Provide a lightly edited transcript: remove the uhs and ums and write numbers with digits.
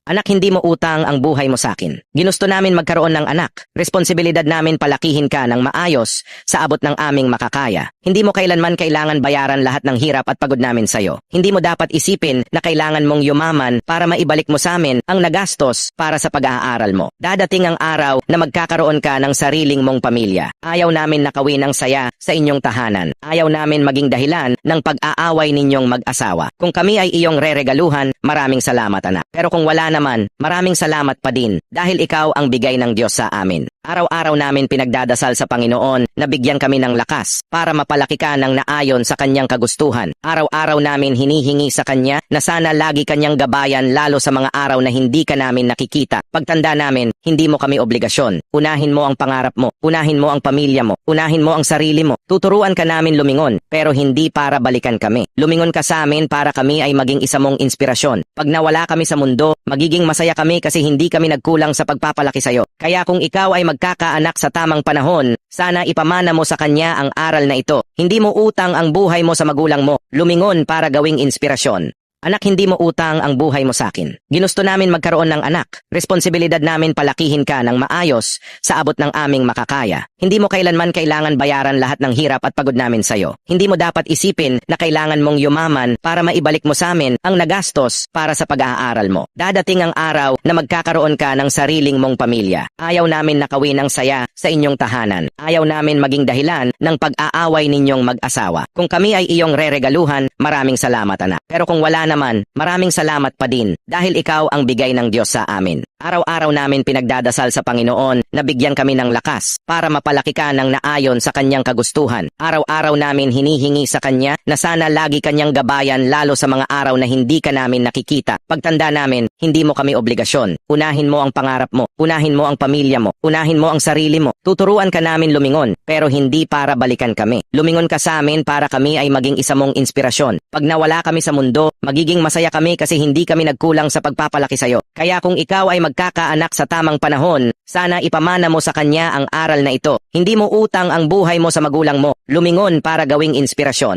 Anak, hindi mo utang ang buhay mo sa akin. Ginusto namin magkaroon ng anak. Responsibilidad namin palakihin ka ng maayos sa abot ng aming makakaya. Hindi mo kailanman kailangan bayaran lahat ng hirap at pagod namin sa'yo. Hindi mo dapat isipin na kailangan mong yumaman para maibalik mo sa amin ang nagastos para sa pag-aaral mo. Dadating ang araw na magkakaroon ka ng sariling mong pamilya. Ayaw namin nakawin ng saya sa inyong tahanan. Ayaw namin maging dahilan ng pag-aaway ninyong mag-asawa. Kung kami ay iyong reregaluhan, maraming salamat anak. Pero kung wala naman, maraming salamat pa din dahil ikaw ang bigay ng Diyos sa amin. Araw-araw namin pinagdadasal sa Panginoon na bigyan kami ng lakas para mapalaki ka ng naayon sa kanyang kagustuhan. Araw-araw namin hinihingi sa kanya na sana lagi kanyang gabayan lalo sa mga araw na hindi ka namin nakikita. Pagtanda namin, hindi mo kami obligasyon. Unahin mo ang pangarap mo, unahin mo ang pamilya mo, unahin mo ang sarili mo. Tuturuan ka namin lumingon, pero hindi para balikan kami. Lumingon ka sa amin para kami ay maging isa mong inspirasyon. Pag nawala kami sa mundo, magiging masaya kami kasi hindi kami nagkulang sa pagpapalaki sa'yo. Kaya kung ikaw ay magkakaanak sa tamang panahon, sana ipamana mo sa kanya ang aral na ito. Hindi mo utang ang buhay mo sa magulang mo. Lumingon para gawing inspirasyon. Anak, hindi mo utang ang buhay mo sa akin. Ginusto namin magkaroon ng anak. Responsibilidad namin palakihin ka ng maayos sa abot ng aming makakaya. Hindi mo kailanman kailangan bayaran lahat ng hirap at pagod namin sa'yo. Hindi mo dapat isipin na kailangan mong yumaman para maibalik mo sa amin ang nagastos para sa pag-aaral mo. Dadating ang araw na magkakaroon ka ng sariling mong pamilya. Ayaw namin nakawin ng saya sa inyong tahanan. Ayaw namin maging dahilan ng pag-aaway ninyong mag-asawa. Kung kami ay iyong reregaluhan, maraming salamat anak. Pero kung wala naman, maraming salamat pa din dahil ikaw ang bigay ng Diyos sa amin. Araw-araw namin pinagdadasal sa Panginoon na bigyan kami ng lakas para mapalaki ka ng naayon sa kanyang kagustuhan. Araw-araw namin hinihingi sa kanya na sana lagi kanyang gabayan lalo sa mga araw na hindi ka namin nakikita. Pagtanda namin, hindi mo kami obligasyon. Unahin mo ang pangarap mo, unahin mo ang pamilya mo, unahin mo ang sarili mo. Tuturuan ka namin lumingon, pero hindi para balikan kami. Lumingon ka sa amin para kami ay maging isa mong inspirasyon. Pag nawala kami sa mundo, magiging masaya kami kasi hindi kami nagkulang sa pagpapalaki sa'yo. Kaya kung ikaw ay magkakaanak sa tamang panahon, sana ipamana mo sa kanya ang aral na ito. Hindi mo utang ang buhay mo sa magulang mo. Lumingon para gawing inspirasyon.